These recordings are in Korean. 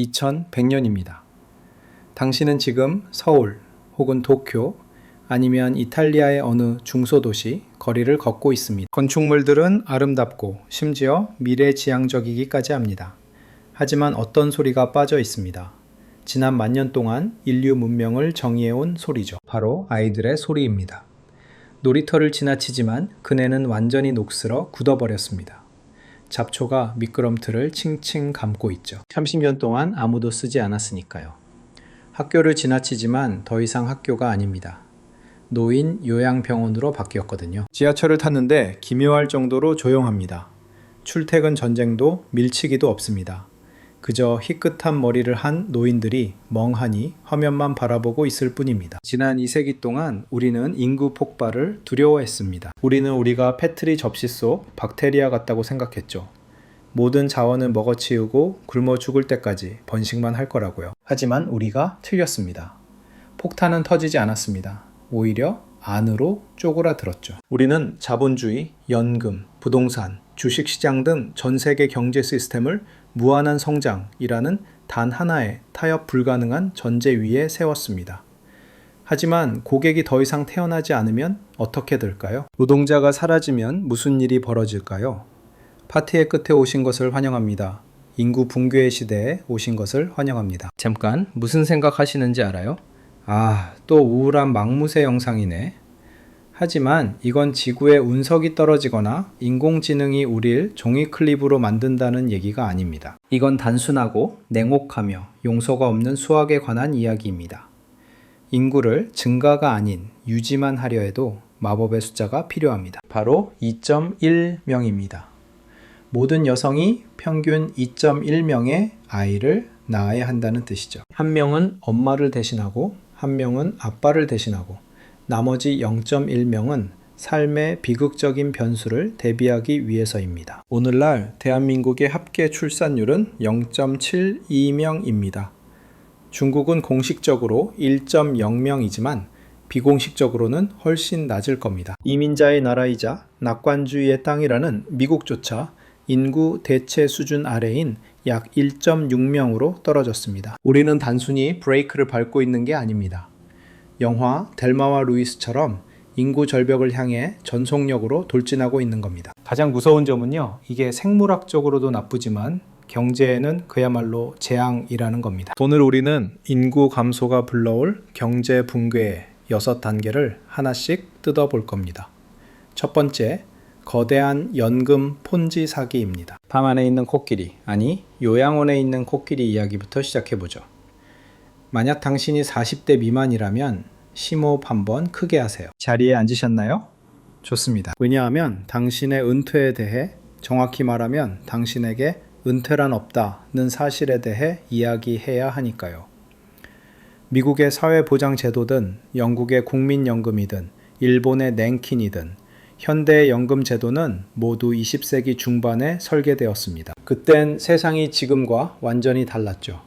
2100년입니다. 당신은 지금 서울 혹은 도쿄 아니면 이탈리아의 어느 중소도시 거리를 걷고 있습니다. 건축물들은 아름답고 심지어 미래지향적이기까지 합니다. 하지만 어떤 소리가 빠져 있습니다. 지난 만년 동안 인류 문명을 정의해온 소리죠. 바로 아이들의 소리입니다. 놀이터를 지나치지만 그네는 완전히 녹슬어 굳어버렸습니다. 잡초가 미끄럼틀을 칭칭 감고 있죠. 30년 동안 아무도 쓰지 않았으니까요. 학교를 지나치지만 더 이상 학교가 아닙니다. 노인 요양병원으로 바뀌었거든요. 지하철을 탔는데 기묘할 정도로 조용합니다. 출퇴근 전쟁도 밀치기도 없습니다. 그저 희끗한 머리를 한 노인들이 멍하니 화면만 바라보고 있을 뿐입니다. 지난 2세기 동안 우리는 인구 폭발을 두려워했습니다. 우리는 우리가 패트리 접시 속 박테리아 같다고 생각했죠. 모든 자원을 먹어치우고 굶어 죽을 때까지 번식만 할 거라고요. 하지만 우리가 틀렸습니다. 폭탄은 터지지 않았습니다. 오히려 안으로 쪼그라들었죠. 우리는 자본주의, 연금, 부동산, 주식시장 등 전 세계 경제 시스템을 무한한 성장이라는 단 하나의 타협 불가능한 전제 위에 세웠습니다. 하지만 고객이 더 이상 태어나지 않으면 어떻게 될까요? 노동자가 사라지면 무슨 일이 벌어질까요? 파티의 끝에 오신 것을 환영합니다. 인구 붕괴의 시대에 오신 것을 환영합니다. 잠깐 무슨 생각하시는지 알아요? 또 우울한 망무새 영상이네. 하지만 이건 지구의 운석이 떨어지거나 인공지능이 우릴 종이 클립으로 만든다는 얘기가 아닙니다. 이건 단순하고 냉혹하며 용서가 없는 수학에 관한 이야기입니다. 인구를 증가가 아닌 유지만 하려 해도 마법의 숫자가 필요합니다. 바로 2.1명입니다. 모든 여성이 평균 2.1명의 아이를 낳아야 한다는 뜻이죠. 한 명은 엄마를 대신하고 한 명은 아빠를 대신하고 나머지 0.1명은 삶의 비극적인 변수를 대비하기 위해서입니다. 오늘날 대한민국의 합계 출산율은 0.72명입니다. 중국은 공식적으로 1.0명이지만 비공식적으로는 훨씬 낮을 겁니다. 이민자의 나라이자 낙관주의의 땅이라는 미국조차 인구 대체 수준 아래인 약 1.6명으로 떨어졌습니다. 우리는 단순히 브레이크를 밟고 있는 게 아닙니다. 영화 델마와 루이스처럼 인구 절벽을 향해 전속력으로 돌진하고 있는 겁니다. 가장 무서운 점은요, 이게 생물학적으로도 나쁘지만 경제에는 그야말로 재앙이라는 겁니다. 오늘 우리는 인구 감소가 불러올 경제 붕괴의 6단계를 하나씩 뜯어볼 겁니다. 첫 번째, 거대한 연금 폰지 사기입니다. 밤 안에 있는 코끼리, 아니 요양원에 있는 코끼리 이야기부터 시작해보죠. 만약 당신이 40대 미만이라면 심호흡 한번 크게 하세요. 자리에 앉으셨나요? 좋습니다. 왜냐하면 당신의 은퇴에 대해, 정확히 말하면 당신에게 은퇴란 없다는 사실에 대해 이야기해야 하니까요. 미국의 사회보장제도든 영국의 국민연금이든 일본의 낸킨이든 현대의 연금 제도는 모두 20세기 중반에 설계되었습니다. 그땐 세상이 지금과 완전히 달랐죠.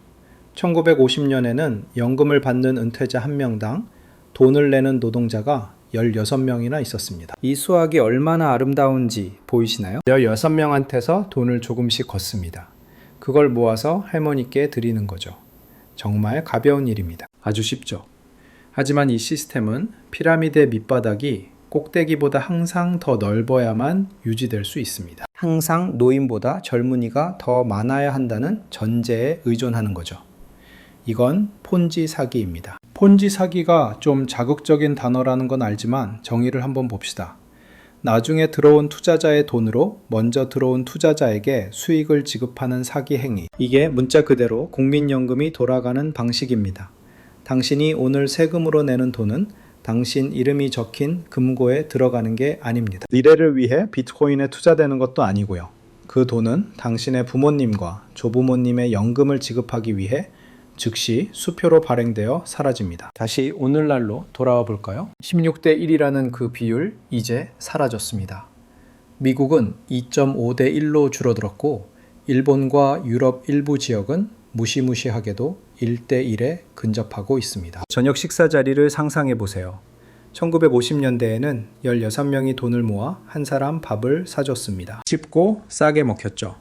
1950년에는 연금을 받는 은퇴자 1명당 돈을 내는 노동자가 16명이나 있었습니다. 이 수학이 얼마나 아름다운지 보이시나요? 16명한테서 돈을 조금씩 걷습니다. 그걸 모아서 할머니께 드리는 거죠. 정말 가벼운 일입니다. 아주 쉽죠. 하지만 이 시스템은 피라미드의 밑바닥이 꼭대기보다 항상 더 넓어야만 유지될 수 있습니다. 항상 노인보다 젊은이가 더 많아야 한다는 전제에 의존하는 거죠. 이건 폰지 사기입니다. 폰지 사기가 좀 자극적인 단어라는 건 알지만 정의를 한번 봅시다. 나중에 들어온 투자자의 돈으로 먼저 들어온 투자자에게 수익을 지급하는 사기 행위. 이게 문자 그대로 국민연금이 돌아가는 방식입니다. 당신이 오늘 세금으로 내는 돈은 당신 이름이 적힌 금고에 들어가는 게 아닙니다. 미래를 위해 비트코인에 투자되는 것도 아니고요. 그 돈은 당신의 부모님과 조부모님의 연금을 지급하기 위해 즉시 수표로 발행되어 사라집니다. 다시 오늘날로 돌아와 볼까요? 16대 1이라는 그 비율 이제 사라졌습니다. 미국은 2.5대 1로 줄어들었고 일본과 유럽 일부 지역은 무시무시하게도 1대 1에 근접하고 있습니다. 저녁 식사 자리를 상상해 보세요. 1950년대에는 16명이 돈을 모아 한 사람 밥을 사줬습니다. 쉽고 싸게 먹혔죠.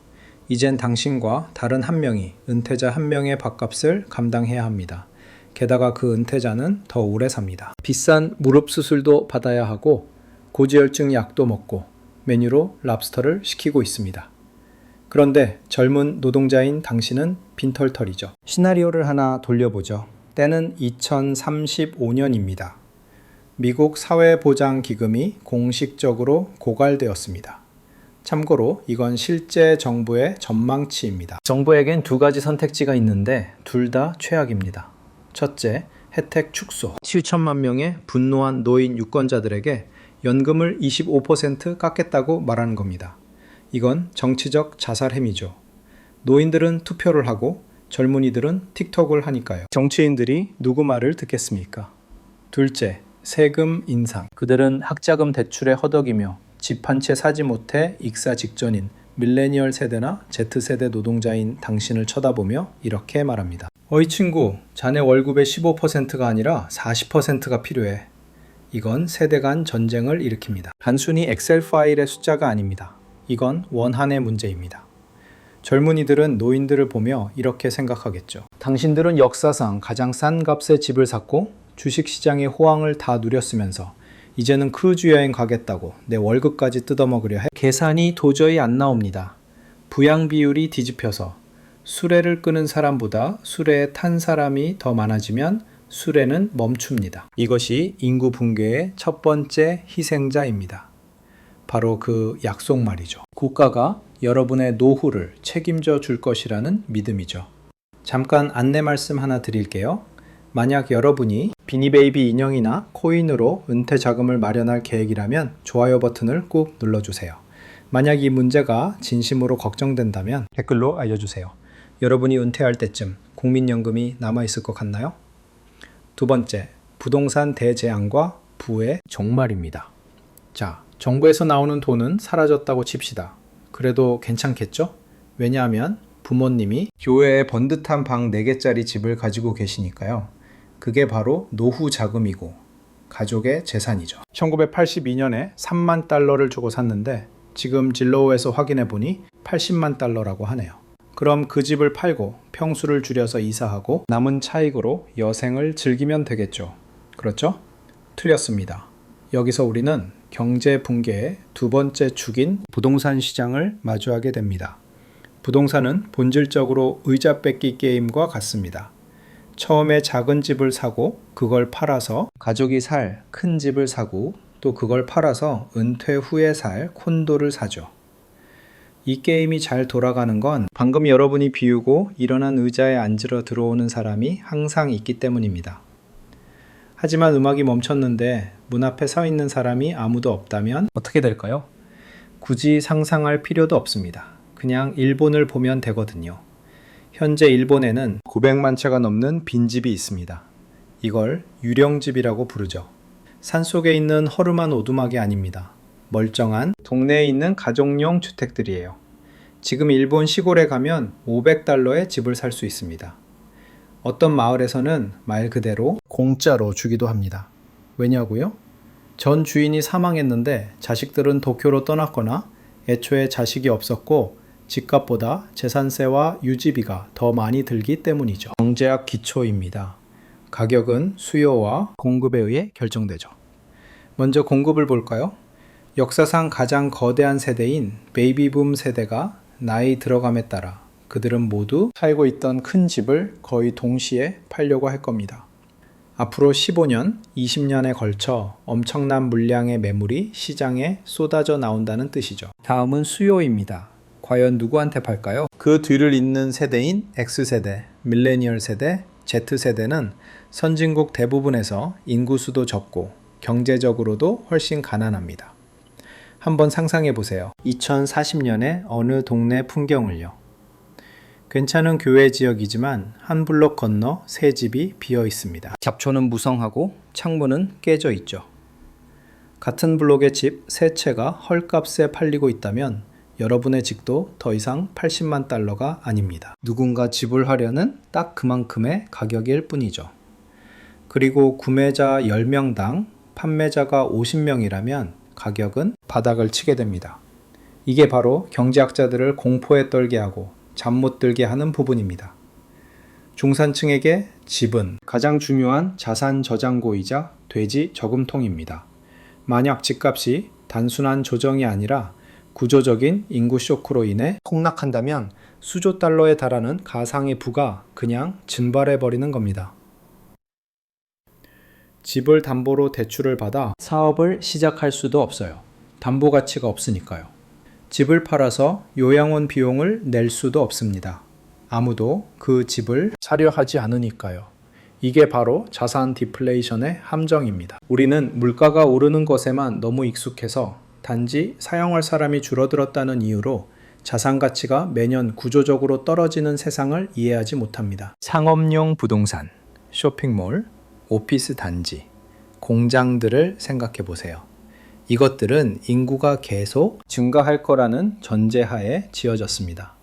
이젠 당신과 다른 한 명이 은퇴자 한 명의 밥값을 감당해야 합니다. 게다가 그 은퇴자는 더 오래 삽니다. 비싼 무릎 수술도 받아야 하고 고지혈증 약도 먹고 메뉴로 랍스터를 시키고 있습니다. 그런데 젊은 노동자인 당신은 빈털털이죠. 시나리오를 하나 돌려보죠. 때는 2035년입니다. 미국 사회보장기금이 공식적으로 고갈되었습니다. 참고로 이건 실제 정부의 전망치입니다. 정부에겐 두 가지 선택지가 있는데 둘 다 최악입니다. 첫째, 혜택 축소. 수천만 명의 분노한 노인 유권자들에게 연금을 25% 깎겠다고 말하는 겁니다. 이건 정치적 자살행위죠. 노인들은 투표를 하고 젊은이들은 틱톡을 하니까요. 정치인들이 누구 말을 듣겠습니까? 둘째, 세금 인상. 그들은 학자금 대출에 허덕이며 집 한 채 사지 못해 익사 직전인 밀레니얼 세대나 Z세대 노동자인 당신을 쳐다보며 이렇게 말합니다. 어이 친구, 자네 월급의 15%가 아니라 40%가 필요해. 이건 세대 간 전쟁을 일으킵니다. 단순히 엑셀 파일의 숫자가 아닙니다. 이건 원한의 문제입니다. 젊은이들은 노인들을 보며 이렇게 생각하겠죠. 당신들은 역사상 가장 싼 값에 집을 샀고 주식시장의 호황을 다 누렸으면서 이제는 크루즈 여행 가겠다고 내 월급까지 뜯어먹으려 해. 계산이 도저히 안 나옵니다. 부양 비율이 뒤집혀서 수레를 끄는 사람보다 수레에 탄 사람이 더 많아지면 수레는 멈춥니다. 이것이 인구 붕괴의 첫 번째 희생자입니다. 바로 그 약속 말이죠. 국가가 여러분의 노후를 책임져 줄 것이라는 믿음이죠. 잠깐 안내 말씀 하나 드릴게요. 만약 여러분이 비니베이비 인형이나 코인으로 은퇴 자금을 마련할 계획이라면 좋아요 버튼을 꾹 눌러주세요. 만약 이 문제가 진심으로 걱정된다면 댓글로 알려주세요. 여러분이 은퇴할 때쯤 국민연금이 남아있을 것 같나요? 두 번째, 부동산 대재앙과 부의 종말입니다. 자, 정부에서 나오는 돈은 사라졌다고 칩시다. 그래도 괜찮겠죠? 왜냐하면 부모님이 교외에 번듯한 방 4개짜리 집을 가지고 계시니까요. 그게 바로 노후 자금이고 가족의 재산이죠. 1982년에 3만 달러를 주고 샀는데 지금 진로우에서 확인해 보니 80만 달러라고 하네요. 그럼 그 집을 팔고 평수를 줄여서 이사하고 남은 차익으로 여생을 즐기면 되겠죠. 그렇죠? 틀렸습니다. 여기서 우리는 경제 붕괴의 두 번째 축인 부동산 시장을 마주하게 됩니다. 부동산은 본질적으로 의자 뺏기 게임과 같습니다. 처음에 작은 집을 사고 그걸 팔아서 가족이 살 큰 집을 사고 또 그걸 팔아서 은퇴 후에 살 콘도를 사죠. 이 게임이 잘 돌아가는 건 방금 여러분이 비우고 일어난 의자에 앉으러 들어오는 사람이 항상 있기 때문입니다. 하지만 음악이 멈췄는데 문 앞에 서 있는 사람이 아무도 없다면 어떻게 될까요? 굳이 상상할 필요도 없습니다. 그냥 일본을 보면 되거든요. 현재 일본에는 900만 채가 넘는 빈집이 있습니다. 이걸 유령집이라고 부르죠. 산속에 있는 허름한 오두막이 아닙니다. 멀쩡한 동네에 있는 가족용 주택들이에요. 지금 일본 시골에 가면 500달러에 집을 살 수 있습니다. 어떤 마을에서는 말 그대로 공짜로 주기도 합니다. 왜냐고요? 전 주인이 사망했는데 자식들은 도쿄로 떠났거나 애초에 자식이 없었고 집값보다 재산세와 유지비가 더 많이 들기 때문이죠. 경제학 기초입니다. 가격은 수요와 공급에 의해 결정되죠. 먼저 공급을 볼까요? 역사상 가장 거대한 세대인 베이비붐 세대가 나이 들어감에 따라 그들은 모두 살고 있던 큰 집을 거의 동시에 팔려고 할 겁니다. 앞으로 15년, 20년에 걸쳐 엄청난 물량의 매물이 시장에 쏟아져 나온다는 뜻이죠. 다음은 수요입니다. 과연 누구한테 팔까요? 그 뒤를 잇는 세대인 X세대, 밀레니얼 세대, Z세대는 선진국 대부분에서 인구수도 적고 경제적으로도 훨씬 가난합니다. 한번 상상해 보세요. 2040년에 어느 동네 풍경을요. 괜찮은 교외 지역이지만 한 블록 건너 새 집이 비어 있습니다. 잡초는 무성하고 창문은 깨져 있죠. 같은 블록의 집 세 채가 헐값에 팔리고 있다면 여러분의 집도 더 이상 80만 달러가 아닙니다. 누군가 집을 하려는 딱 그만큼의 가격일 뿐이죠. 그리고 구매자 10명당 판매자가 50명이라면 가격은 바닥을 치게 됩니다. 이게 바로 경제학자들을 공포에 떨게 하고 잠 못 들게 하는 부분입니다. 중산층에게 집은 가장 중요한 자산 저장고이자 돼지 저금통입니다. 만약 집값이 단순한 조정이 아니라 구조적인 인구 쇼크로 인해 폭락한다면 수조 달러에 달하는 가상의 부가 그냥 증발해버리는 겁니다. 집을 담보로 대출을 받아 사업을 시작할 수도 없어요. 담보 가치가 없으니까요. 집을 팔아서 요양원 비용을 낼 수도 없습니다. 아무도 그 집을 사려 하지 않으니까요. 이게 바로 자산 디플레이션의 함정입니다. 우리는 물가가 오르는 것에만 너무 익숙해서 단지 사용할 사람이 줄어들었다는 이유로 자산 가치가 매년 구조적으로 떨어지는 세상을 이해하지 못합니다. 상업용 부동산, 쇼핑몰, 오피스 단지, 공장들을 생각해 보세요. 이것들은 인구가 계속 증가할 거라는 전제하에 지어졌습니다.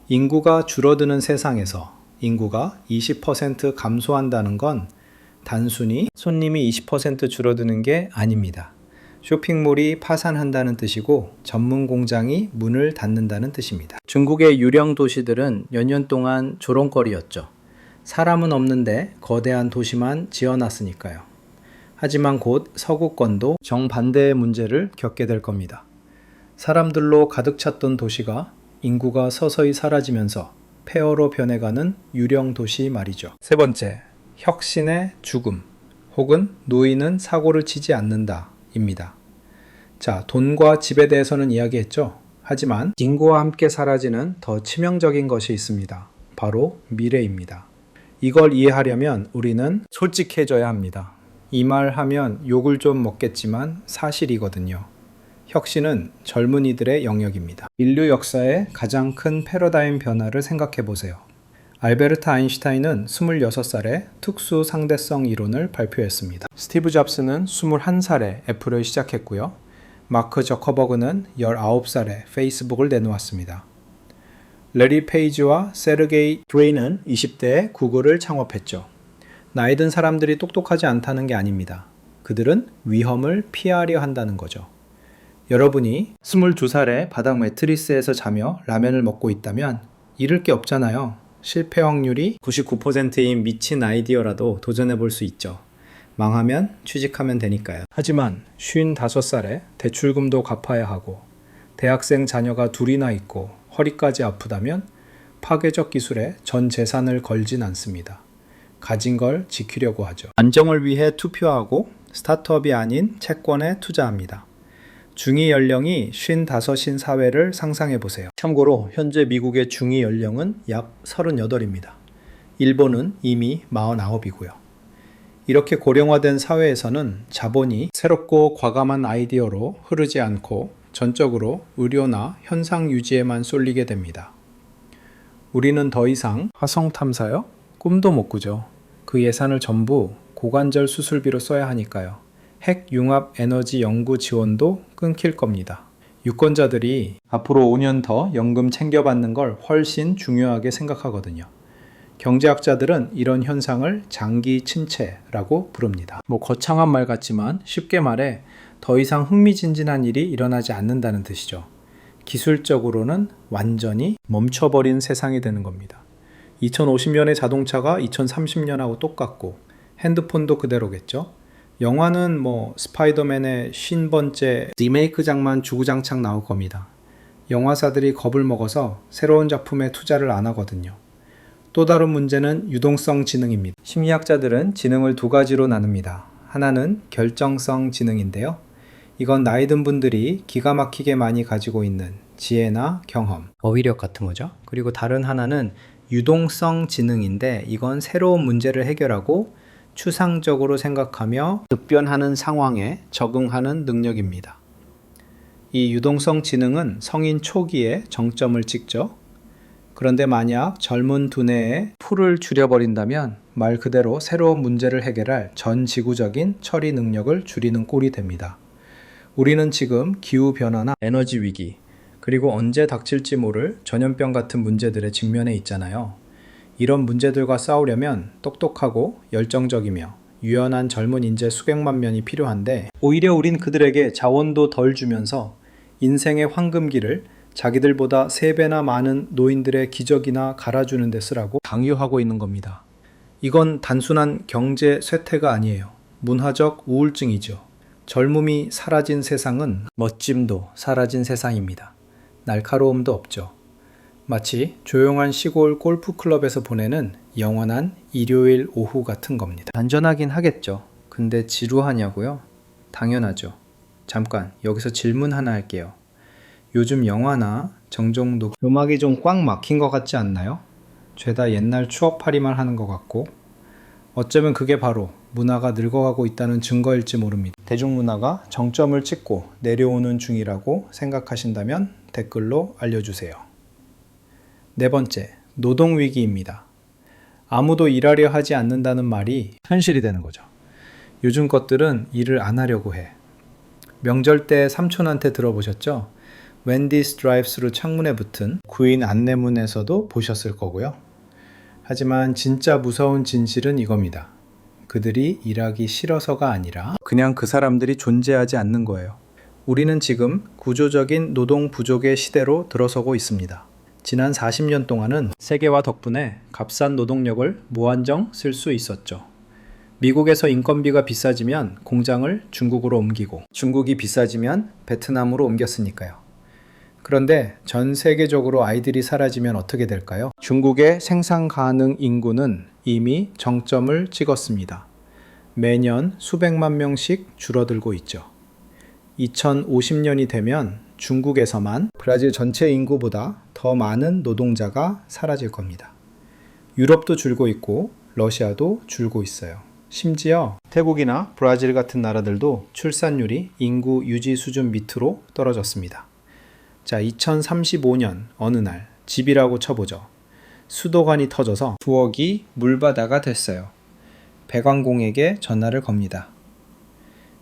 인구가 줄어드는 세상에서 인구가 20% 감소한다는 건 단순히 손님이 20% 줄어드는 게 아닙니다. 쇼핑몰이 파산한다는 뜻이고 전문 공장이 문을 닫는다는 뜻입니다. 중국의 유령 도시들은 몇 년 동안 조롱거리였죠. 사람은 없는데 거대한 도시만 지어놨으니까요. 하지만 곧 서구권도 정반대의 문제를 겪게 될 겁니다. 사람들로 가득 찼던 도시가 인구가 서서히 사라지면서 폐허로 변해가는 유령 도시 말이죠. 세 번째, 혁신의 죽음 혹은 노인은 사고를 치지 않는다 입니다. 자, 돈과 집에 대해서는 이야기했죠. 하지만 인구와 함께 사라지는 더 치명적인 것이 있습니다. 바로 미래입니다. 이걸 이해하려면 우리는 솔직해져야 합니다. 이 말 하면 욕을 좀 먹겠지만 사실이거든요. 혁신은 젊은이들의 영역입니다. 인류 역사의 가장 큰 패러다임 변화를 생각해 보세요. 알베르트 아인슈타인은 26살에 특수 상대성 이론을 발표했습니다. 스티브 잡스는 21살에 애플을 시작했고요. 마크 저커버그는 19살에 페이스북을 내놓았습니다. 레리 페이지와 세르게이 브레인은 20대에 구글을 창업했죠. 나이 든 사람들이 똑똑하지 않다는 게 아닙니다. 그들은 위험을 피하려 한다는 거죠. 여러분이 22살에 바닥 매트리스에서 자며 라면을 먹고 있다면 잃을 게 없잖아요. 실패 확률이 99%인 미친 아이디어라도 도전해 볼 수 있죠. 망하면 취직하면 되니까요. 하지만 55살에 대출금도 갚아야 하고 대학생 자녀가 둘이나 있고 허리까지 아프다면 파괴적 기술에 전 재산을 걸진 않습니다. 가진 걸 지키려고 하죠. 안정을 위해 투표하고 스타트업이 아닌 채권에 투자합니다. 중위 연령이 55인 사회를 상상해 보세요. 참고로 현재 미국의 중위 연령은 약 38입니다. 일본은 이미 49이고요. 이렇게 고령화된 사회에서는 자본이 새롭고 과감한 아이디어로 흐르지 않고 전적으로 의료나 현상 유지에만 쏠리게 됩니다. 우리는 더 이상 화성 탐사요? 꿈도 못 꾸죠. 그 예산을 전부 고관절 수술비로 써야 하니까요. 핵융합 에너지 연구 지원도 끊길 겁니다. 유권자들이 앞으로 5년 더 연금 챙겨받는 걸 훨씬 중요하게 생각하거든요. 경제학자들은 이런 현상을 장기 침체라고 부릅니다. 거창한 말 같지만 쉽게 말해 더 이상 흥미진진한 일이 일어나지 않는다는 뜻이죠. 기술적으로는 완전히 멈춰버린 세상이 되는 겁니다. 2050년의 자동차가 2030년하고 똑같고 핸드폰도 그대로겠죠. 영화는 스파이더맨의 50번째 리메이크작만 주구장창 나올 겁니다. 영화사들이 겁을 먹어서 새로운 작품에 투자를 안 하거든요. 또 다른 문제는 유동성 지능입니다. 심리학자들은 지능을 두 가지로 나눕니다. 하나는 결정성 지능인데요. 이건 나이 든 분들이 기가 막히게 많이 가지고 있는 지혜나 경험, 어휘력 같은 거죠. 그리고 다른 하나는 유동성 지능인데 이건 새로운 문제를 해결하고 추상적으로 생각하며 급변하는 상황에 적응하는 능력입니다. 이 유동성 지능은 성인 초기에 정점을 찍죠. 그런데 만약 젊은 두뇌에 풀을 줄여버린다면 말 그대로 새로운 문제를 해결할 전 지구적인 처리 능력을 줄이는 꼴이 됩니다. 우리는 지금 기후변화나 에너지 위기, 그리고 언제 닥칠지 모를 전염병 같은 문제들에 직면해 있잖아요. 이런 문제들과 싸우려면 똑똑하고 열정적이며 유연한 젊은 인재 수백만 명이 필요한데 오히려 우린 그들에게 자원도 덜 주면서 인생의 황금기를 자기들보다 3배나 많은 노인들의 기저귀나 갈아주는 데 쓰라고 강요하고 있는 겁니다. 이건 단순한 경제 쇠퇴가 아니에요. 문화적 우울증이죠. 젊음이 사라진 세상은 멋짐도 사라진 세상입니다. 날카로움도 없죠. 마치 조용한 시골 골프클럽에서 보내는 영원한 일요일 오후 같은 겁니다. 안전하긴 하겠죠. 근데 지루하냐고요? 당연하죠. 잠깐 여기서 질문 하나 할게요. 요즘 영화나 정정도 음악이 좀 꽉 막힌 것 같지 않나요? 죄다 옛날 추억팔이만 하는 것 같고 어쩌면 그게 바로 문화가 늙어가고 있다는 증거일지 모릅니다. 대중문화가 정점을 찍고 내려오는 중이라고 생각하신다면 댓글로 알려주세요. 네 번째, 노동위기입니다. 아무도 일하려 하지 않는다는 말이 현실이 되는 거죠. 요즘 것들은 일을 안 하려고 해. 명절 때 삼촌한테 들어보셨죠? 웬디스 드라이브스루 창문에 붙은 구인 안내문에서도 보셨을 거고요. 하지만 진짜 무서운 진실은 이겁니다. 그들이 일하기 싫어서가 아니라 그냥 그 사람들이 존재하지 않는 거예요. 우리는 지금 구조적인 노동 부족의 시대로 들어서고 있습니다. 지난 40년 동안은 세계화 덕분에 값싼 노동력을 무한정 쓸 수 있었죠. 미국에서 인건비가 비싸지면 공장을 중국으로 옮기고 중국이 비싸지면 베트남으로 옮겼으니까요. 그런데 전 세계적으로 아이들이 사라지면 어떻게 될까요? 중국의 생산 가능 인구는 이미 정점을 찍었습니다. 매년 수백만 명씩 줄어들고 있죠. 2050년이 되면 중국에서만 브라질 전체 인구보다 더 많은 노동자가 사라질 겁니다. 유럽도 줄고 있고 러시아도 줄고 있어요. 심지어 태국이나 브라질 같은 나라들도 출산율이 인구 유지 수준 밑으로 떨어졌습니다. 자, 2035년 어느 날 집이라고 쳐보죠. 수도관이 터져서 부엌이 물바다가 됐어요. 배관공에게 전화를 겁니다.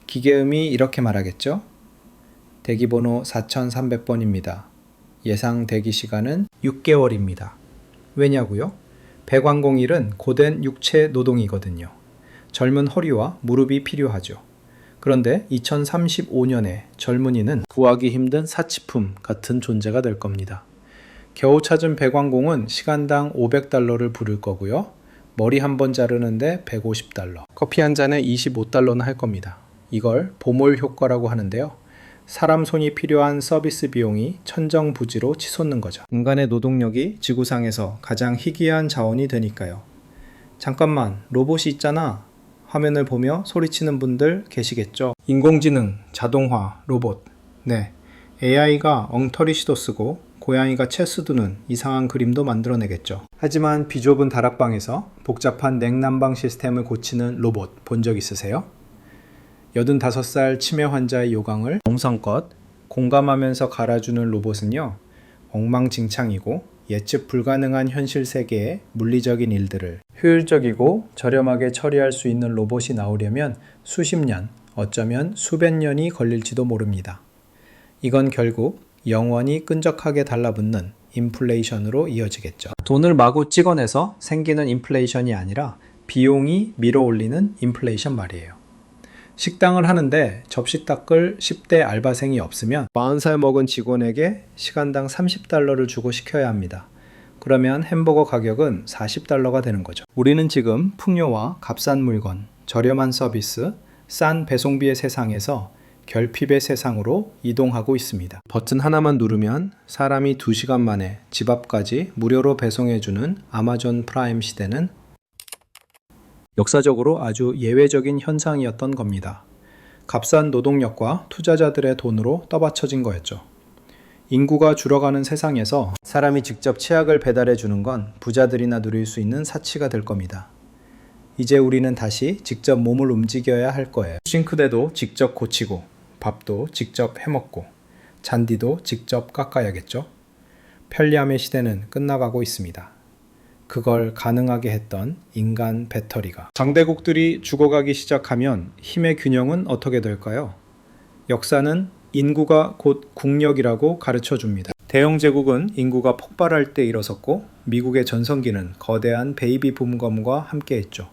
기계음이 이렇게 말하겠죠? 대기번호 4300번입니다. 예상 대기 시간은 6개월입니다. 왜냐고요? 배관공일은 고된 육체 노동이거든요. 젊은 허리와 무릎이 필요하죠. 그런데 2035년에 젊은이는 구하기 힘든 사치품 같은 존재가 될 겁니다. 겨우 찾은 배관공은 시간당 $500를 부를 거고요. 머리 한 번 자르는데 $150, 커피 한 잔에 $25는 할 겁니다. 이걸 보몰 효과라고 하는데요. 사람 손이 필요한 서비스 비용이 천정부지로 치솟는 거죠. 인간의 노동력이 지구상에서 가장 희귀한 자원이 되니까요. 잠깐만, 로봇이 있잖아. 화면을 보며 소리치는 분들 계시겠죠? 인공지능, 자동화, 로봇. 네, AI가 엉터리시도 쓰고 고양이가 체스 두는 이상한 그림도 만들어내겠죠. 하지만 비좁은 다락방에서 복잡한 냉난방 시스템을 고치는 로봇 본 적 있으세요? 85살 치매 환자의 요강을 정성껏 공감하면서 갈아주는 로봇은요, 엉망진창이고 예측 불가능한 현실 세계의 물리적인 일들을 효율적이고 저렴하게 처리할 수 있는 로봇이 나오려면 수십 년, 어쩌면 수백 년이 걸릴지도 모릅니다. 이건 결국 영원히 끈적하게 달라붙는 인플레이션으로 이어지겠죠. 돈을 마구 찍어내서 생기는 인플레이션이 아니라 비용이 밀어올리는 인플레이션 말이에요. 식당을 하는데 접시 닦을 10대 알바생이 없으면 40살 먹은 직원에게 시간당 $30를 주고 시켜야 합니다. 그러면 햄버거 가격은 $40가 되는 거죠. 우리는 지금 풍요와 값싼 물건, 저렴한 서비스, 싼 배송비의 세상에서 결핍의 세상으로 이동하고 있습니다. 버튼 하나만 누르면 사람이 2시간 만에 집 앞까지 무료로 배송해주는 아마존 프라임 시대는 역사적으로 아주 예외적인 현상이었던 겁니다. 값싼 노동력과 투자자들의 돈으로 떠받쳐진 거였죠. 인구가 줄어가는 세상에서 사람이 직접 치약을 배달해 주는 건 부자들이나 누릴 수 있는 사치가 될 겁니다. 이제 우리는 다시 직접 몸을 움직여야 할 거예요. 싱크대도 직접 고치고 밥도 직접 해먹고 잔디도 직접 깎아야겠죠. 편리함의 시대는 끝나가고 있습니다. 그걸 가능하게 했던 인간 배터리가. 강대국들이 죽어가기 시작하면 힘의 균형은 어떻게 될까요? 역사는 인구가 곧 국력이라고 가르쳐줍니다. 대영 제국은 인구가 폭발할 때 일어섰고 미국의 전성기는 거대한 베이비 붐감과 함께했죠.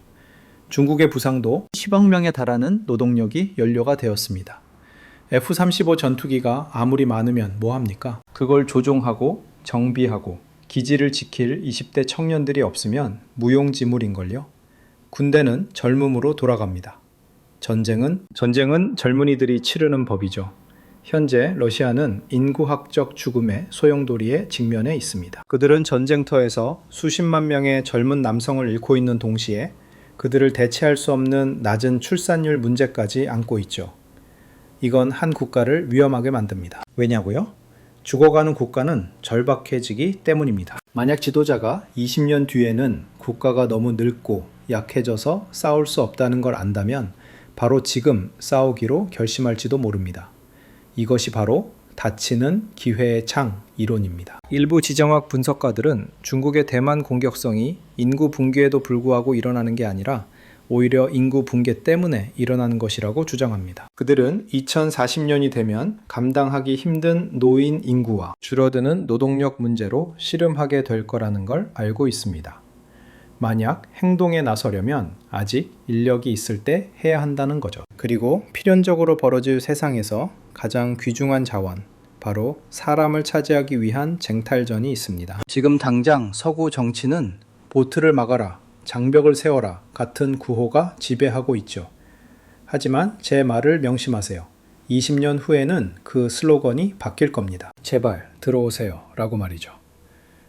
중국의 부상도 10억 명에 달하는 노동력이 연료가 되었습니다. F-35 전투기가 아무리 많으면 뭐합니까? 그걸 조종하고 정비하고 기지를 지킬 20대 청년들이 없으면 무용지물인걸요. 군대는 젊음으로 돌아갑니다. 전쟁은 젊은이들이 치르는 법이죠. 현재 러시아는 인구학적 죽음의 소용돌이에 직면해 있습니다. 그들은 전쟁터에서 수십만 명의 젊은 남성을 잃고 있는 동시에 그들을 대체할 수 없는 낮은 출산율 문제까지 안고 있죠. 이건 한 국가를 위험하게 만듭니다. 왜냐고요? 죽어가는 국가는 절박해지기 때문입니다. 만약 지도자가 20년 뒤에는 국가가 너무 늙고 약해져서 싸울 수 없다는 걸 안다면 바로 지금 싸우기로 결심할지도 모릅니다. 이것이 바로 닫히는 기회의 창 이론입니다. 일부 지정학 분석가들은 중국의 대만 공격성이 인구 붕괴에도 불구하고 일어나는 게 아니라 오히려 인구 붕괴 때문에 일어나는 것이라고 주장합니다. 그들은 2040년이 되면 감당하기 힘든 노인 인구와 줄어드는 노동력 문제로 씨름하게 될 거라는 걸 알고 있습니다. 만약 행동에 나서려면 아직 인력이 있을 때 해야 한다는 거죠. 그리고 필연적으로 벌어질 세상에서 가장 귀중한 자원, 바로 사람을 차지하기 위한 쟁탈전이 있습니다. 지금 당장 서구 정치는 보트를 막아라, 장벽을 세워라 같은 구호가 지배하고 있죠. 하지만 제 말을 명심하세요. 20년 후에는 그 슬로건이 바뀔 겁니다. 제발 들어오세요 라고 말이죠.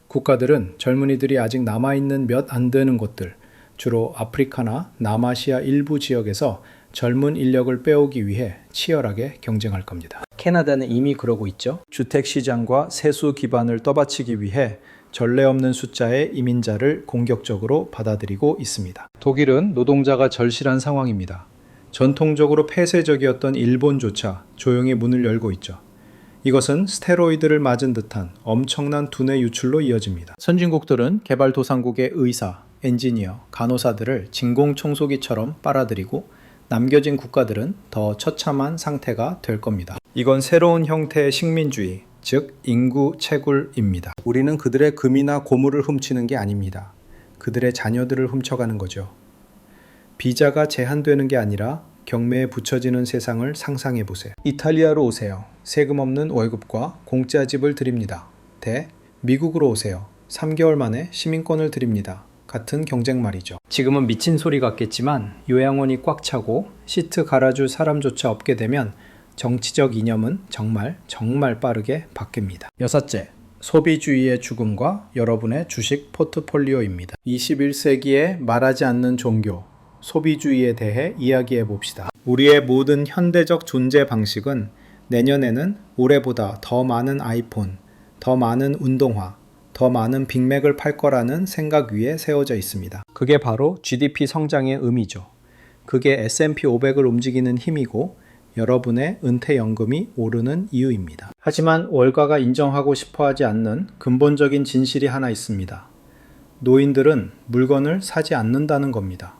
국가들은 젊은이들이 아직 남아있는 몇 안 되는 곳들, 주로 아프리카나 남아시아 일부 지역에서 젊은 인력을 빼오기 위해 치열하게 경쟁할 겁니다. 캐나다는 이미 그러고 있죠. 주택시장과 세수 기반을 떠받치기 위해 전례 없는 숫자의 이민자를 공격적으로 받아들이고 있습니다. 독일은 노동자가 절실한 상황입니다. 전통적으로 폐쇄적이었던 일본조차 조용히 문을 열고 있죠. 이것은 스테로이드를 맞은 듯한 엄청난 두뇌 유출로 이어집니다. 선진국들은 개발도상국의 의사, 엔지니어, 간호사들을 진공청소기처럼 빨아들이고 남겨진 국가들은 더 처참한 상태가 될 겁니다. 이건 새로운 형태의 식민주의, 즉 인구 채굴입니다. 우리는 그들의 금이나 고물을 훔치는 게 아닙니다. 그들의 자녀들을 훔쳐가는 거죠. 비자가 제한되는 게 아니라 경매에 붙여지는 세상을 상상해 보세요. 이탈리아로 오세요. 세금 없는 월급과 공짜 집을 드립니다. 미국으로 오세요. 3개월 만에 시민권을 드립니다. 같은 경쟁 말이죠. 지금은 미친 소리 같겠지만 요양원이 꽉 차고 시트 갈아줄 사람조차 없게 되면 정치적 이념은 정말 빠르게 바뀝니다. 여섯째, 소비주의의 죽음과 여러분의 주식 포트폴리오입니다. 21세기에 말하지 않는 종교, 소비주의에 대해 이야기해 봅시다. 우리의 모든 현대적 존재 방식은 내년에는 올해보다 더 많은 아이폰, 더 많은 운동화, 더 많은 빅맥을 팔 거라는 생각 위에 세워져 있습니다. 그게 바로 GDP 성장의 의미죠. 그게 S&P 500을 움직이는 힘이고 여러분의 은퇴연금이 오르는 이유입니다. 하지만 월가가 인정하고 싶어하지 않는 근본적인 진실이 하나 있습니다. 노인들은 물건을 사지 않는다는 겁니다.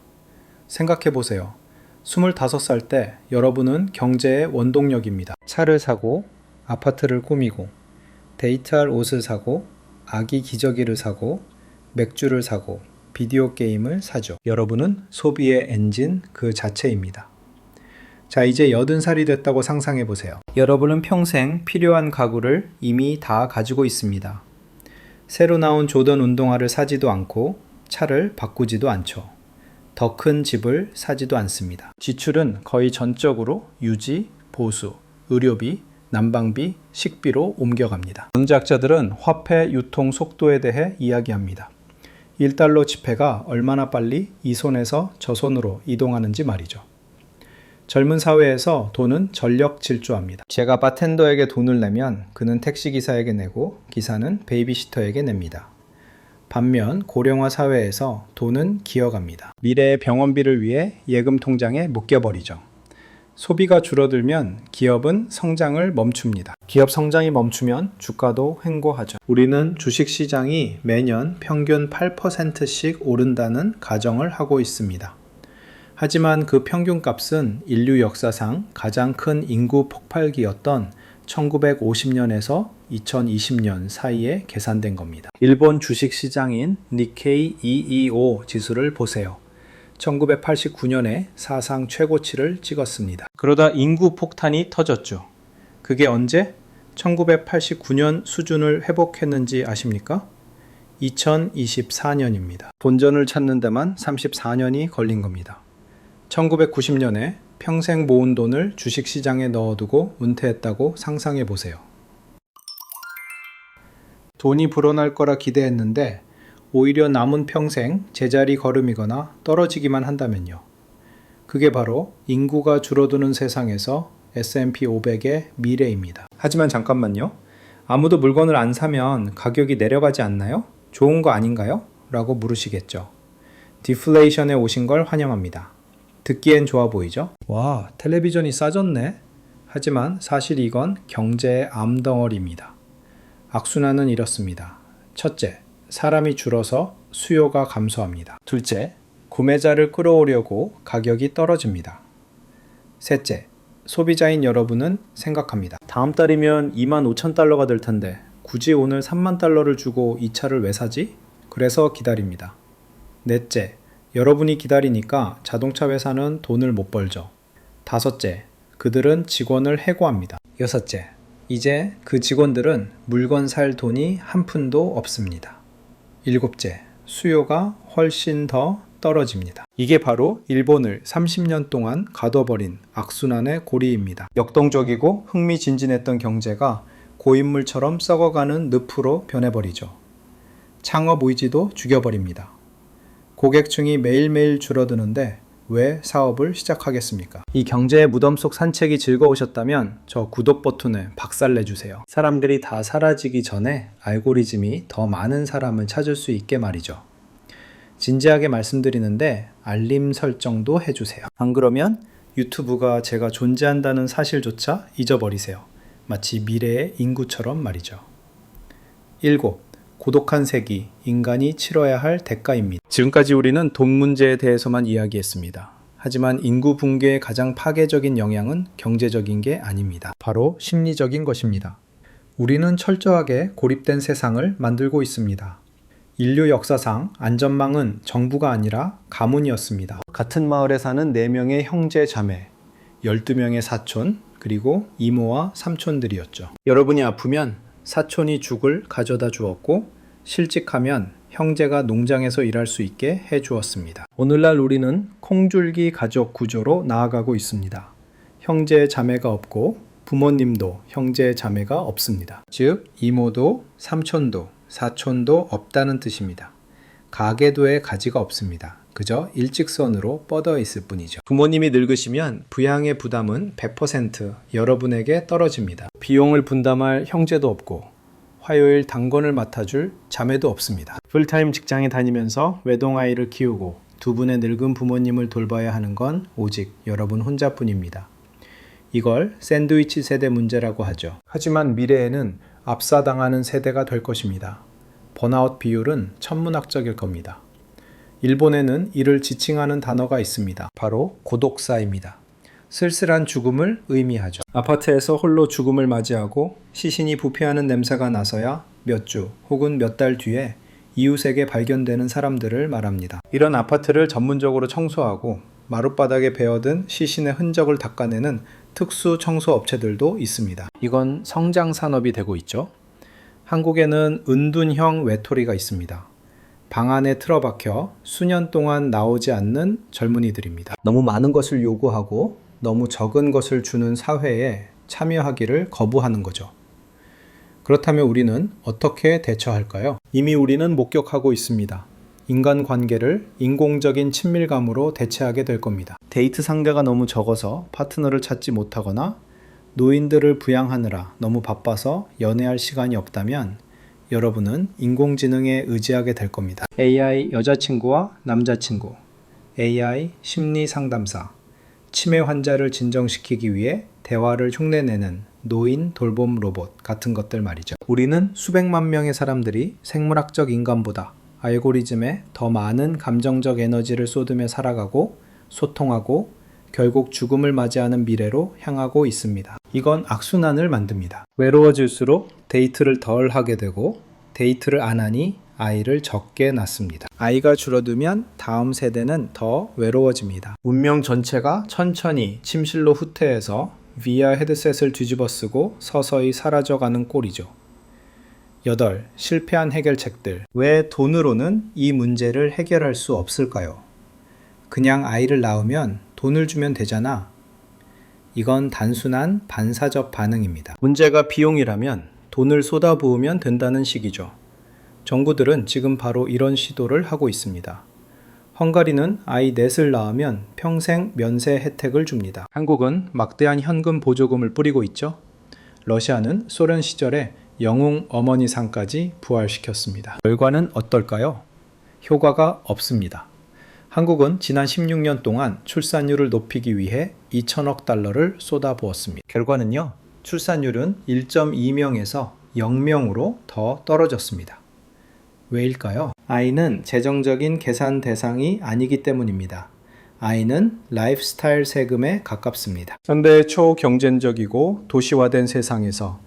생각해 보세요. 25살 때 여러분은 경제의 원동력입니다. 차를 사고, 아파트를 꾸미고, 데이트할 옷을 사고, 아기 기저귀를 사고, 맥주를 사고, 비디오 게임을 사죠. 여러분은 소비의 엔진 그 자체입니다. 자, 이제 80살이 됐다고 상상해 보세요. 여러분은 평생 필요한 가구를 이미 다 가지고 있습니다. 새로 나온 조던 운동화를 사지도 않고 차를 바꾸지도 않죠. 더 큰 집을 사지도 않습니다. 지출은 거의 전적으로 유지, 보수, 의료비, 난방비, 식비로 옮겨갑니다. 경제학자들은 화폐 유통 속도에 대해 이야기합니다. 1달러 지폐가 얼마나 빨리 이 손에서 저 손으로 이동하는지 말이죠. 젊은 사회에서 돈은 전력 질주합니다. 제가 바텐더에게 돈을 내면 그는 택시기사에게 내고 기사는 베이비시터에게 냅니다. 반면 고령화 사회에서 돈은 기어갑니다. 미래의 병원비를 위해 예금 통장에 묶여버리죠. 소비가 줄어들면 기업은 성장을 멈춥니다. 기업 성장이 멈추면 주가도 횡보하죠. 우리는 주식시장이 매년 평균 8%씩 오른다는 가정을 하고 있습니다. 하지만 그 평균값은 인류 역사상 가장 큰 인구 폭발기였던 1950년에서 2020년 사이에 계산된 겁니다. 일본 주식시장인 니케이 225 지수를 보세요. 1989년에 사상 최고치를 찍었습니다. 그러다 인구 폭탄이 터졌죠. 그게 언제 1989년 수준을 회복했는지 아십니까? 2024년입니다. 본전을 찾는 데만 34년이 걸린 겁니다. 1990년에 평생 모은 돈을 주식시장에 넣어두고 은퇴했다고 상상해 보세요. 돈이 불어날 거라 기대했는데 오히려 남은 평생 제자리 걸음이거나 떨어지기만 한다면요. 그게 바로 인구가 줄어드는 세상에서 S&P 500의 미래입니다. 하지만 잠깐만요. 아무도 물건을 안 사면 가격이 내려가지 않나요? 좋은 거 아닌가요? 라고 물으시겠죠. 디플레이션에 오신 걸 환영합니다. 듣기엔 좋아 보이죠? 와, 텔레비전이 싸졌네? 하지만 사실 이건 경제의 암덩어리입니다. 악순환은 이렇습니다. 첫째, 사람이 줄어서 수요가 감소합니다. 둘째, 구매자를 끌어오려고 가격이 떨어집니다. 셋째, 소비자인 여러분은 생각합니다. 다음 달이면 25,000달러가 될 텐데 굳이 오늘 30,000달러를 주고 이 차를 왜 사지? 그래서 기다립니다. 넷째, 여러분이 기다리니까 자동차 회사는 돈을 못 벌죠. 다섯째, 그들은 직원을 해고합니다. 여섯째, 이제 그 직원들은 물건 살 돈이 한 푼도 없습니다. 일곱째, 수요가 훨씬 더 떨어집니다. 이게 바로 일본을 30년 동안 가둬버린 악순환의 고리입니다. 역동적이고 흥미진진했던 경제가 고인물처럼 썩어가는 늪으로 변해버리죠. 창업 의지도 죽여버립니다. 고객층이 매일매일 줄어드는데 왜 사업을 시작하겠습니까? 이 경제의 무덤 속 산책이 즐거우셨다면 저 구독 버튼에 박살내주세요. 사람들이 다 사라지기 전에 알고리즘이 더 많은 사람을 찾을 수 있게 말이죠. 진지하게 말씀드리는데 알림 설정도 해주세요. 안 그러면 유튜브가 제가 존재한다는 사실조차 잊어버리세요. 마치 미래의 인구처럼 말이죠. 7. 고독한 세기, 인간이 치러야 할 대가입니다. 지금까지 우리는 돈 문제에 대해서만 이야기했습니다. 하지만 인구 붕괴의 가장 파괴적인 영향은 경제적인 게 아닙니다. 바로 심리적인 것입니다. 우리는 철저하게 고립된 세상을 만들고 있습니다. 인류 역사상 안전망은 정부가 아니라 가문이었습니다. 같은 마을에 사는 4명의 형제 자매, 12명의 사촌, 그리고 이모와 삼촌들이었죠. 여러분이 아프면 사촌이 죽을 가져다 주었고 실직하면 형제가 농장에서 일할 수 있게 해주었습니다. 오늘날 우리는 콩줄기 가족 구조로 나아가고 있습니다. 형제 자매가 없고 부모님도 형제 자매가 없습니다. 즉 이모도 삼촌도 사촌도 없다는 뜻입니다. 가계도의 가지가 없습니다. 그저 일직선으로 뻗어 있을 뿐이죠. 부모님이 늙으시면 부양의 부담은 100% 여러분에게 떨어집니다. 비용을 분담할 형제도 없고 화요일 당번을 맡아줄 자매도 없습니다. 풀타임 직장에 다니면서 외동아이를 키우고 두 분의 늙은 부모님을 돌봐야 하는 건 오직 여러분 혼자뿐입니다. 이걸 샌드위치 세대 문제라고 하죠. 하지만 미래에는 압사당하는 세대가 될 것입니다. 번아웃 비율은 천문학적일 겁니다. 일본에는 이를 지칭하는 단어가 있습니다. 바로 고독사입니다. 쓸쓸한 죽음을 의미하죠. 아파트에서 홀로 죽음을 맞이하고 시신이 부패하는 냄새가 나서야 몇 주 혹은 몇 달 뒤에 이웃에게 발견되는 사람들을 말합니다. 이런 아파트를 전문적으로 청소하고 마룻바닥에 베어든 시신의 흔적을 닦아내는 특수 청소 업체들도 있습니다. 이건 성장 산업이 되고 있죠. 한국에는 은둔형 외톨이가 있습니다. 방 안에 틀어박혀 수년 동안 나오지 않는 젊은이들입니다. 너무 많은 것을 요구하고 너무 적은 것을 주는 사회에 참여하기를 거부하는 거죠. 그렇다면 우리는 어떻게 대처할까요? 이미 우리는 목격하고 있습니다. 인간관계를 인공적인 친밀감으로 대체하게 될 겁니다. 데이트 상대가 너무 적어서 파트너를 찾지 못하거나 노인들을 부양하느라 너무 바빠서 연애할 시간이 없다면 여러분은 인공지능에 의지하게 될 겁니다. AI 여자친구와 남자친구, AI 심리상담사, 치매 환자를 진정시키기 위해 대화를 흉내내는 노인 돌봄 로봇 같은 것들 말이죠. 우리는 수백만 명의 사람들이 생물학적 인간보다 알고리즘에 더 많은 감정적 에너지를 쏟으며 살아가고 소통하고 결국 죽음을 맞이하는 미래로 향하고 있습니다. 이건 악순환을 만듭니다. 외로워질수록 데이트를 덜 하게 되고 데이트를 안 하니 아이를 적게 낳습니다. 아이가 줄어들면 다음 세대는 더 외로워집니다. 문명 전체가 천천히 침실로 후퇴해서 VR 헤드셋을 뒤집어 쓰고 서서히 사라져가는 꼴이죠. 8. 실패한 해결책들. 왜 돈으로는 이 문제를 해결할 수 없을까요? 그냥 아이를 낳으면 돈을 주면 되잖아. 이건 단순한 반사적 반응입니다. 문제가 비용이라면 돈을 쏟아부으면 된다는 식이죠. 정부들은 지금 바로 이런 시도를 하고 있습니다. 헝가리는 아이 넷을 낳으면 평생 면세 혜택을 줍니다. 한국은 막대한 현금 보조금을 뿌리고 있죠. 러시아는 소련 시절에 영웅 어머니상까지 부활시켰습니다. 결과는 어떨까요? 효과가 없습니다. 한국은 지난 16년 동안 출산율을 높이기 위해 2천억 달러를 쏟아부었습니다. 결과는요, 출산율은 1.2명에서 0명으로 더 떨어졌습니다. 왜일까요? 아이는 재정적인 계산 대상이 아니기 때문입니다. 아이는 라이프스타일 세금에 가깝습니다. 현대의 초경쟁적이고 도시화된 세상에서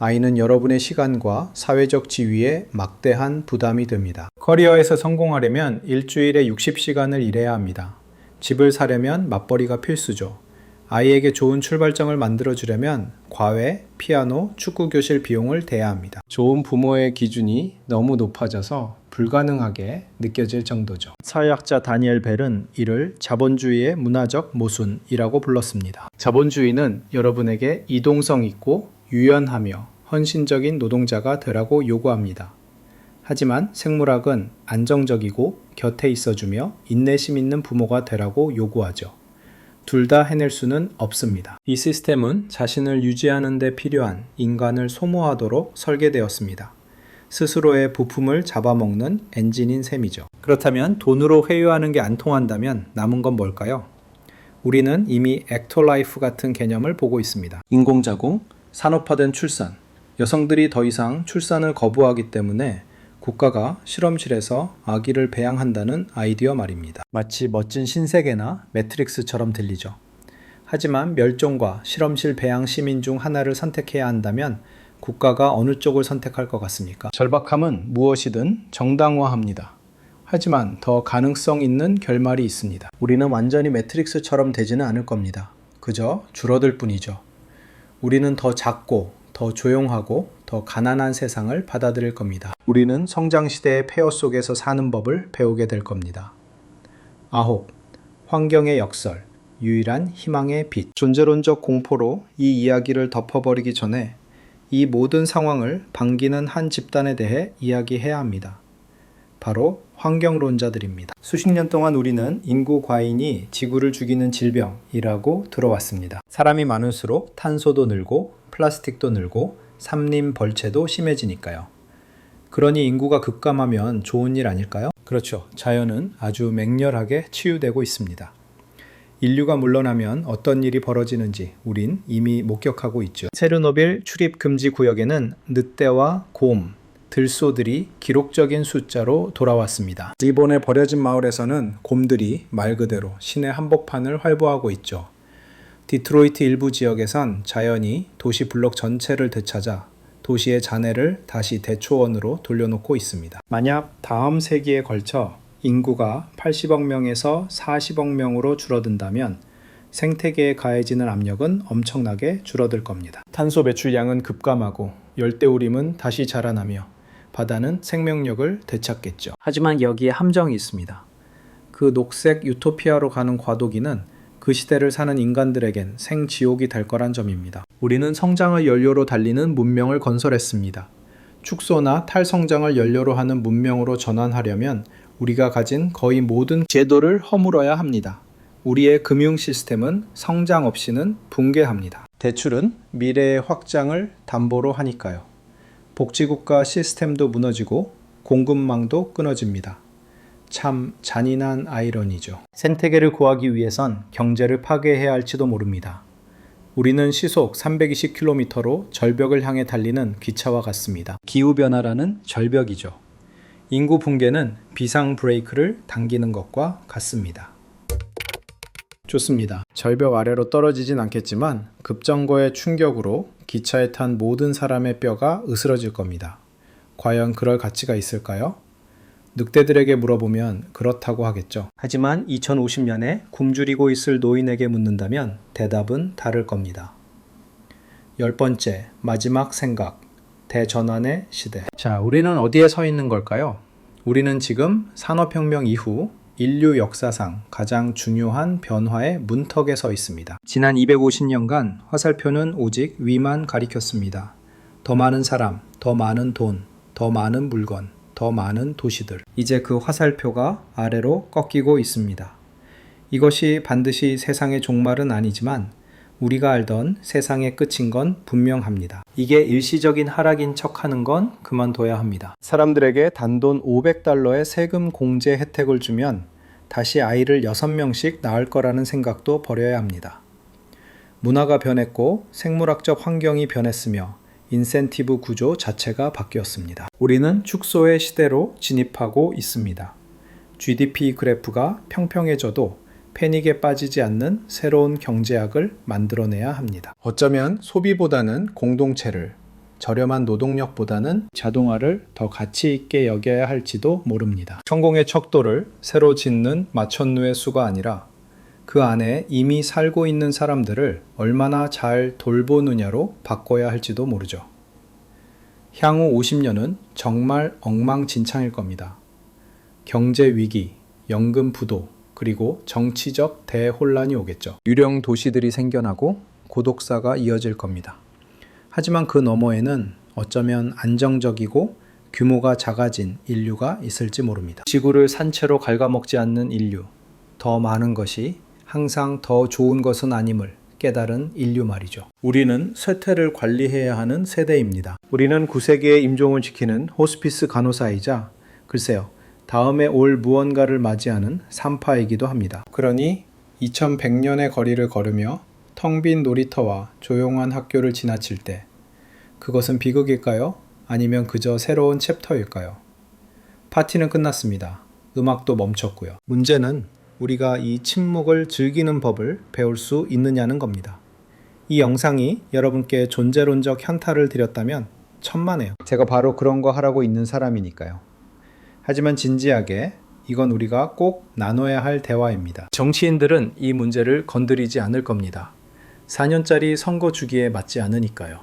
아이는 여러분의 시간과 사회적 지위에 막대한 부담이 됩니다. 커리어에서 성공하려면 일주일에 60시간을 일해야 합니다. 집을 사려면 맞벌이가 필수죠. 아이에게 좋은 출발점을 만들어주려면 과외, 피아노, 축구교실 비용을 대야 합니다. 좋은 부모의 기준이 너무 높아져서 불가능하게 느껴질 정도죠. 사회학자 다니엘 벨은 이를 자본주의의 문화적 모순이라고 불렀습니다. 자본주의는 여러분에게 이동성 있고 유연하며 헌신적인 노동자가 되라고 요구합니다. 하지만 생물학은 안정적이고 곁에 있어주며 인내심 있는 부모가 되라고 요구하죠. 둘 다 해낼 수는 없습니다. 이 시스템은 자신을 유지하는 데 필요한 인간을 소모하도록 설계되었습니다. 스스로의 부품을 잡아먹는 엔진인 셈이죠. 그렇다면 돈으로 회유하는 게 안 통한다면 남은 건 뭘까요? 우리는 이미 액터라이프 같은 개념을 보고 있습니다. 인공자궁, 산업화된 출산, 여성들이 더 이상 출산을 거부하기 때문에 국가가 실험실에서 아기를 배양한다는 아이디어 말입니다. 마치 멋진 신세계나 매트릭스처럼 들리죠. 하지만 멸종과 실험실 배양 시민 중 하나를 선택해야 한다면 국가가 어느 쪽을 선택할 것 같습니까? 절박함은 무엇이든 정당화합니다. 하지만 더 가능성 있는 결말이 있습니다. 우리는 완전히 매트릭스처럼 되지는 않을 겁니다. 그저 줄어들 뿐이죠. 우리는 더 작고 더 조용하고 더 가난한 세상을 받아들일 겁니다. 우리는 성장시대의 폐허 속에서 사는 법을 배우게 될 겁니다. 9. 환경의 역설, 유일한 희망의 빛. 존재론적 공포로 이 이야기를 덮어버리기 전에 이 모든 상황을 반기는 한 집단에 대해 이야기해야 합니다. 바로 환경론자들입니다. 수십 년 동안 우리는 인구 과잉이 지구를 죽이는 질병이라고 들어왔습니다. 사람이 많을수록 탄소도 늘고 플라스틱도 늘고 산림 벌채도 심해지니까요. 그러니 인구가 급감하면 좋은 일 아닐까요? 그렇죠. 자연은 아주 맹렬하게 치유되고 있습니다. 인류가 물러나면 어떤 일이 벌어지는지 우린 이미 목격하고 있죠. 체르노빌 출입 금지 구역에는 늑대와 곰, 들소들이 기록적인 숫자로 돌아왔습니다. 일본의 버려진 마을에서는 곰들이 말 그대로 신의 한복판을 활보하고 있죠. 디트로이트 일부 지역에선 자연이 도시 블록 전체를 되찾아 도시의 잔해를 다시 대초원으로 돌려놓고 있습니다. 만약 다음 세기에 걸쳐 인구가 80억 명에서 40억 명으로 줄어든다면 생태계에 가해지는 압력은 엄청나게 줄어들 겁니다. 탄소 배출량은 급감하고 열대우림은 다시 자라나며 바다는 생명력을 되찾겠죠. 하지만 여기에 함정이 있습니다. 그 녹색 유토피아로 가는 과도기는 그 시대를 사는 인간들에겐 생지옥이 될 거란 점입니다. 우리는 성장을 연료로 달리는 문명을 건설했습니다. 축소나 탈성장을 연료로 하는 문명으로 전환하려면 우리가 가진 거의 모든 제도를 허물어야 합니다. 우리의 금융 시스템은 성장 없이는 붕괴합니다. 대출은 미래의 확장을 담보로 하니까요. 복지국가 시스템도 무너지고 공급망도 끊어집니다. 참 잔인한 아이러니죠. 생태계를 구하기 위해선 경제를 파괴해야 할지도 모릅니다. 우리는 시속 320km로 절벽을 향해 달리는 기차와 같습니다. 기후변화라는 절벽이죠. 인구 붕괴는 비상 브레이크를 당기는 것과 같습니다. 좋습니다. 절벽 아래로 떨어지진 않겠지만 급정거의 충격으로 기차에 탄 모든 사람의 뼈가 으스러질 겁니다. 과연 그럴 가치가 있을까요? 늑대들에게 물어보면 그렇다고 하겠죠. 하지만 2050년에 굶주리고 있을 노인에게 묻는다면 대답은 다를 겁니다. 10번째, 마지막 생각. 대전환의 시대. 자, 우리는 어디에 서 있는 걸까요? 우리는 지금 산업혁명 이후 인류 역사상 가장 중요한 변화의 문턱에 서 있습니다. 지난 250년간 화살표는 오직 위만 가리켰습니다. 더 많은 사람, 더 많은 돈, 더 많은 물건, 더 많은 도시들. 이제 그 화살표가 아래로 꺾이고 있습니다. 이것이 반드시 세상의 종말은 아니지만 우리가 알던 세상의 끝인 건 분명합니다. 이게 일시적인 하락인 척하는 건 그만둬야 합니다. 사람들에게 단돈 $500의 세금 공제 혜택을 주면 다시 아이를 6명씩 낳을 거라는 생각도 버려야 합니다. 문화가 변했고 생물학적 환경이 변했으며 인센티브 구조 자체가 바뀌었습니다. 우리는 축소의 시대로 진입하고 있습니다. GDP 그래프가 평평해져도 패닉에 빠지지 않는 새로운 경제학을 만들어내야 합니다. 어쩌면 소비보다는 공동체를, 저렴한 노동력보다는 자동화를 더 가치 있게 여겨야 할지도 모릅니다. 성공의 척도를 새로 짓는 마천루의 수가 아니라 그 안에 이미 살고 있는 사람들을 얼마나 잘 돌보느냐로 바꿔야 할지도 모르죠. 향후 50년은 정말 엉망진창일 겁니다. 경제 위기, 연금 부도, 그리고 정치적 대혼란이 오겠죠. 유령 도시들이 생겨나고 고독사가 이어질 겁니다. 하지만 그 너머에는 어쩌면 안정적이고 규모가 작아진 인류가 있을지 모릅니다. 지구를 산채로 갉아먹지 않는 인류, 더 많은 것이 항상 더 좋은 것은 아님을 깨달은 인류 말이죠. 우리는 쇠퇴를 관리해야 하는 세대입니다. 우리는 9세기의 임종을 지키는 호스피스 간호사이자 글쎄요, 다음에 올 무언가를 맞이하는 산파이기도 합니다. 그러니 2100년의 거리를 걸으며 텅 빈 놀이터와 조용한 학교를 지나칠 때 그것은 비극일까요? 아니면 그저 새로운 챕터일까요? 파티는 끝났습니다. 음악도 멈췄고요. 문제는 우리가 이 침묵을 즐기는 법을 배울 수 있느냐는 겁니다. 이 영상이 여러분께 존재론적 현타를 드렸다면 천만에요. 제가 바로 그런 거 하라고 있는 사람이니까요. 하지만 진지하게 이건 우리가 꼭 나눠야 할 대화입니다. 정치인들은 이 문제를 건드리지 않을 겁니다. 4년짜리 선거 주기에 맞지 않으니까요.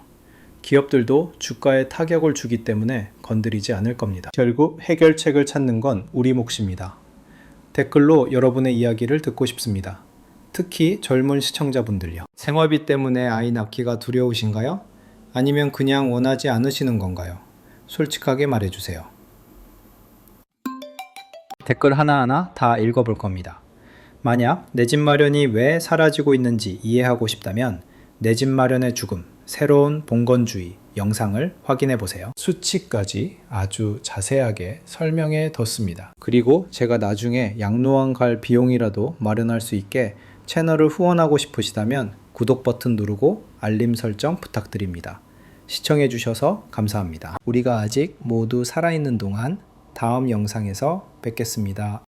기업들도 주가에 타격을 주기 때문에 건드리지 않을 겁니다. 결국 해결책을 찾는 건 우리 몫입니다. 댓글로 여러분의 이야기를 듣고 싶습니다. 특히 젊은 시청자분들요. 생활비 때문에 아이 낳기가 두려우신가요? 아니면 그냥 원하지 않으시는 건가요? 솔직하게 말해주세요. 댓글 하나하나 다 읽어볼 겁니다. 만약 내 집 마련이 왜 사라지고 있는지 이해하고 싶다면 내 집 마련의 죽음, 새로운 봉건주의 영상을 확인해 보세요. 수치까지 아주 자세하게 설명해 뒀습니다. 그리고 제가 나중에 양로원 갈 비용이라도 마련할 수 있게 채널을 후원하고 싶으시다면 구독 버튼 누르고 알림 설정 부탁드립니다. 시청해 주셔서 감사합니다. 우리가 아직 모두 살아있는 동안 다음 영상에서 뵙겠습니다.